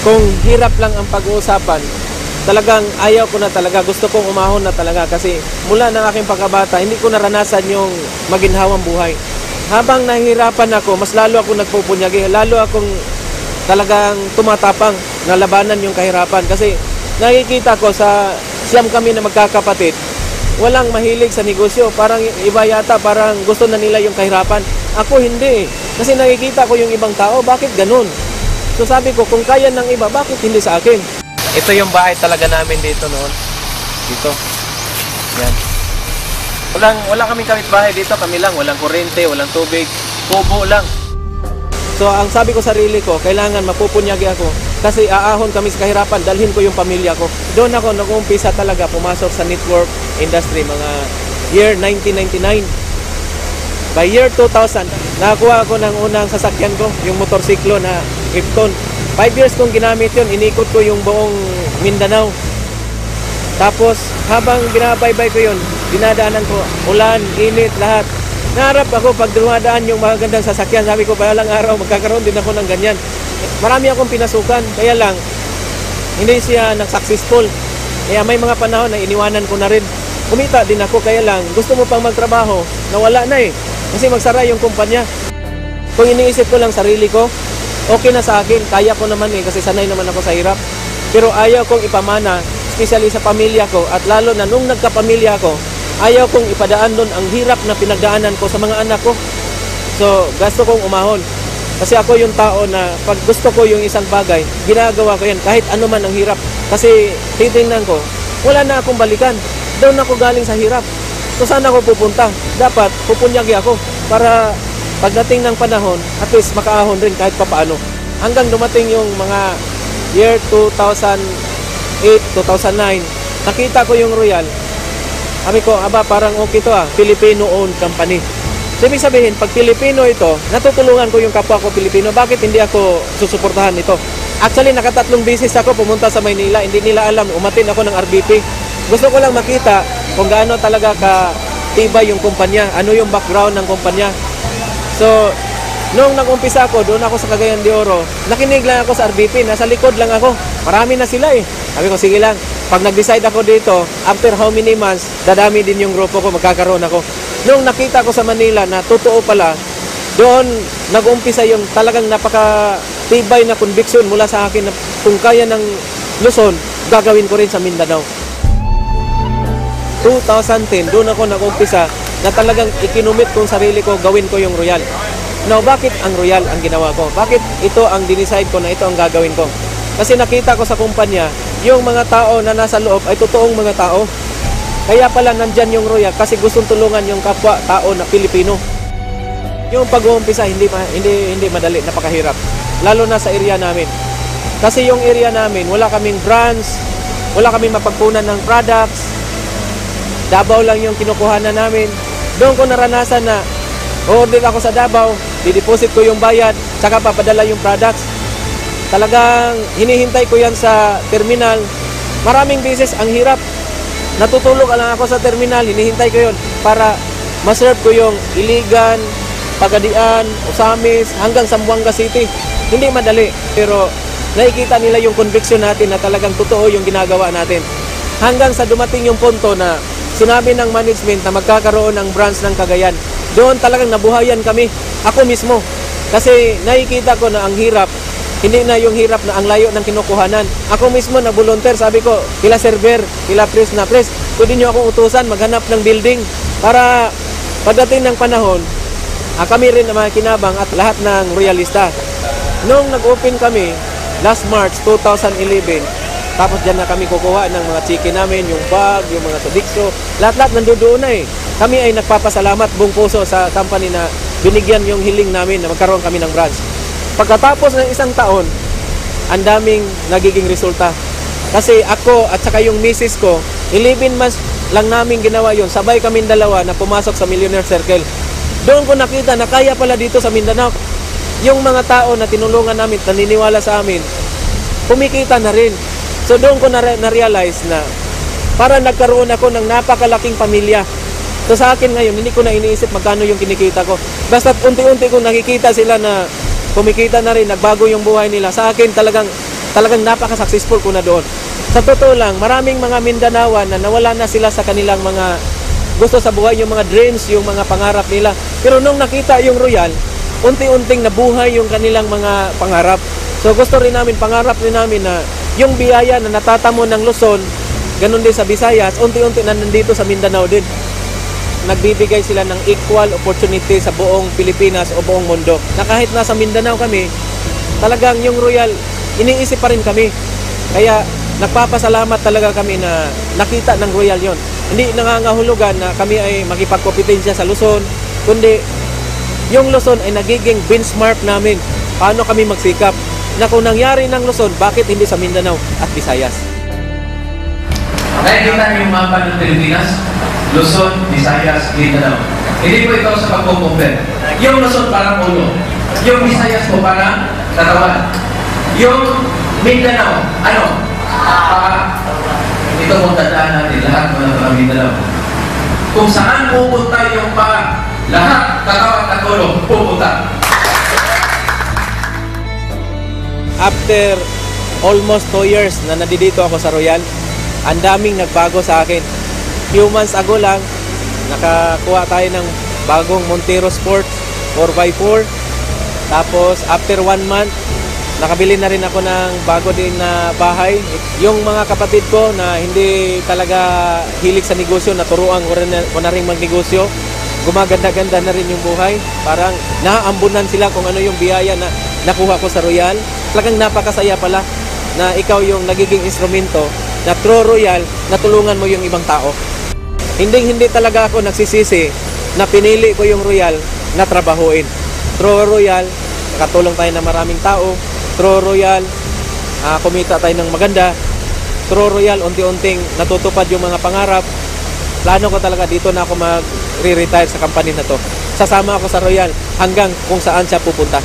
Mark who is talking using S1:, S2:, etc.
S1: Kung hirap lang ang pag-uusapan, talagang ayaw ko na talaga. Gusto kong umahon na talaga kasi mula ng aking pagkabata, hindi ko naranasan yung maginhawang buhay. Habang nahihirapan ako, mas lalo ako nagpupunyagi, lalo akong talagang tumatapang na labanan yung kahirapan. Kasi nakikita ko sa siyam kami na magkakapatid, walang mahilig sa negosyo. Parang iba yata, parang gusto na nila yung kahirapan. Ako hindi. Kasi nakikita ko yung ibang tao, bakit ganun? So sabi ko, kung kaya ng iba, bakit hindi sa akin? Ito yung bahay talaga namin dito noon. Dito. Yan. Wala kaming kapitbahay dito, kami lang. Walang kuryente, walang tubig. Tubo lang. So ang sabi ko sarili ko, kailangan mapupunyagi ako. Kasi aahon kami sa kahirapan, dalhin ko yung pamilya ko. Doon ako nag-umpisa talaga pumasok sa network industry, mga year 1999. By year 2000, nakakuha ako ng unang sasakyan ko, yung motorsiklo na Krypton. 5 years kong ginamit yun, inikot ko yung buong Mindanao. Tapos, habang binabaybay ko yun, dinadaanan ko, ulan, init, lahat. Naharap ako pag dumadaan yung magagandang sasakyan. Sabi ko, balang araw, magkakaroon din ako ng ganyan. Marami akong pinasukan, kaya lang, hindi siya nag-successful. Kaya may mga panahon na iniwanan ko na rin. Kumita din ako, kaya lang, gusto mo pang magtrabaho, nawala na eh. Kasi magsara yung kumpanya. Kung iniisip ko lang sarili ko, okay na sa akin, kaya ko naman eh, kasi sanay naman ako sa hirap. Pero ayaw kong ipamana, especially sa pamilya ko, at lalo na nung nagkapamilya ko, ayaw kong ipadaan doon ang hirap na pinagdaanan ko sa mga anak ko. So, gusto kong umahon. Kasi ako yung tao na pag gusto ko yung isang bagay, ginagawa ko yan, kahit ano man ang hirap. Kasi titingnan ko, wala na akong balikan. Doon ako galing sa hirap. So, saan ako pupunta? Dapat pupunyagi ako para pagdating ng panahon, at least makaahon rin kahit papaano. Hanggang dumating yung mga year 2008, 2009, nakita ko yung Royal. Sabi ko, aba parang okay to Filipino-owned company. So, ibig sabihin, pag Filipino ito, natutulungan ko yung kapwa ko Filipino. Bakit hindi ako susuportahan ito? Actually, nakatatlong beses ako pumunta sa Maynila. Hindi nila alam, umatin ako ng RBP. Gusto ko lang makita kung gaano talaga katibay yung kumpanya, ano yung background ng kumpanya. So, nung nag-umpisa ako, doon ako sa Cagayan de Oro, nakinig lang ako sa RBP, nasa likod lang ako. Marami na sila eh. Sabi ko, sige lang. Pag nag-decide ako dito, after how many months, dadami din yung grupo ko, magkakaroon ako. Nung nakita ko sa Manila na totoo pala, doon nag-umpisa yung talagang napaka-tibay na conviction mula sa akin na kung kaya ng Luzon, gagawin ko rin sa Mindanao. 2010, doon ako nag-umpisa na talagang ikinumit kong sarili ko, gawin ko yung Royal. Now, bakit ang Royal ang ginawa ko? Bakit ito ang dinicide ko na ito ang gagawin ko? Kasi nakita ko sa kumpanya, yung mga tao na nasa loob ay totoong mga tao. Kaya pala nandyan yung Royal kasi gustong tulungan yung kapwa tao na Pilipino. Yung pag-uumpisa hindi madali, napakahirap. Lalo na sa area namin. Kasi yung area namin, wala kaming brands, wala kaming mapagpunan ng products. Davao lang yung kinukuhanan namin. Doon ko naranasan na order ako sa Davao, dideposit ko yung bayad, saka papadala yung products. Talagang hinihintay ko yan sa terminal. Maraming beses ang hirap. Natutulog lang ako sa terminal, hinihintay ko yun para maserve ko yung Iligan, Pagadian, Osamis, hanggang Zamboanga City. Hindi madali, pero nakikita nila yung conviction natin na talagang totoo yung ginagawa natin. Hanggang sa dumating yung punto na sinabi ng management na magkakaroon ng branch ng Cagayan. Doon talagang nabuhayan kami. Ako mismo. Kasi nakikita ko na ang hirap, hindi na yung hirap na ang layo ng kinukuhanan. Ako mismo na volunteer, sabi ko, kila server, kila press na press, pwede nyo akong utusan, maghanap ng building para pagdating ng panahon, kami rin na makinabang at lahat ng royalista. Nung nag-open kami, last March 2011, tapos dyan na kami kukuha ng mga chicken namin, yung bag, yung mga sodikso, lahat-lahat nandoon na eh. Kami ay nagpapasalamat buong puso sa company na binigyan yung hiling namin na magkaroon kami ng branch. Pagkatapos ng isang taon, ang daming nagiging resulta. Kasi ako at saka yung misis ko, 11 months lang namin ginawa yun. Sabay kaming dalawa na pumasok sa Millionaire Circle. Doon ko nakita na kaya pala dito sa Mindanao. Yung mga tao na tinulungan namin, naniniwala sa amin, kumikita na rin. So doon ko na-realize na para nagkaroon ako ng napakalaking pamilya. So sa akin ngayon, hindi ko na iniisip magkano yung kinikita ko. Basta unti-unti kong nakikita sila na kumikita na rin, nagbago yung buhay nila. Sa akin talagang talagang napaka-successful ko na doon. Sa totoo lang, maraming mga Mindanaoan na nawala na sila sa kanilang mga gusto sa buhay, yung mga dreams, yung mga pangarap nila. Pero nung nakita yung Royal, unti-unting nabuhay yung kanilang mga pangarap. So gusto rin namin, pangarap rin namin na yung biyaya na natatamo ng Luzon, ganun din sa Visayas, unti-unti na nandito sa Mindanao din. Nagbibigay sila ng equal opportunity sa buong Pilipinas o buong mundo. Na kahit nasa Mindanao kami, talagang yung Royal, iniisip pa rin kami. Kaya nagpapasalamat talaga kami na nakita ng Royal yon. Hindi nangangahulugan na kami ay makipagkompetensya sa Luzon, kundi yung Luzon ay nagiging benchmark namin. Paano kami magsikap? Na kung nangyari ng Luzon, bakit hindi sa Mindanao at Visayas?
S2: Nakikita niyo yung mapa ng Pilipinas, Luzon, Visayas, Mindanao. Hindi po ito sa pagkukumpare. Yung Luzon parang ulo. Yung Visayas po parang katawan. Yung Mindanao, ano? Ito mong tandaan natin, lahat mga Mindanao. Kung saan pupunta yung paa, lahat katawan at ulo, pupunta.
S1: After almost 2 years na nandito ako sa Royal, ang daming nagbago sa akin. Few months ago lang, nakakuha tayo ng bagong Montero Sport 4x4. Tapos after 1 month, nakabili na rin ako ng bago din na bahay. Yung mga kapatid ko na hindi talaga hilig sa negosyo, naturuan ko na rin magnegosyo. Gumaganda-ganda na rin yung buhay. Parang naaambunan sila kung ano yung biyaya na nakuha ko sa Royal. Talagang napakasaya pala na ikaw yung nagiging instrumento na through Royal, natulungan mo yung ibang tao. Hindi talaga ako nagsisisi na pinili ko yung Royal na trabahuin. Through Royal, nakatulong tayo ng maraming tao. Through Royal, kumita tayo ng maganda. Through Royal, unti-unting natutupad yung mga pangarap. Plano ko talaga dito na ako mag-re-retire sa company na to. Sasama ako sa Royal hanggang kung saan siya pupunta.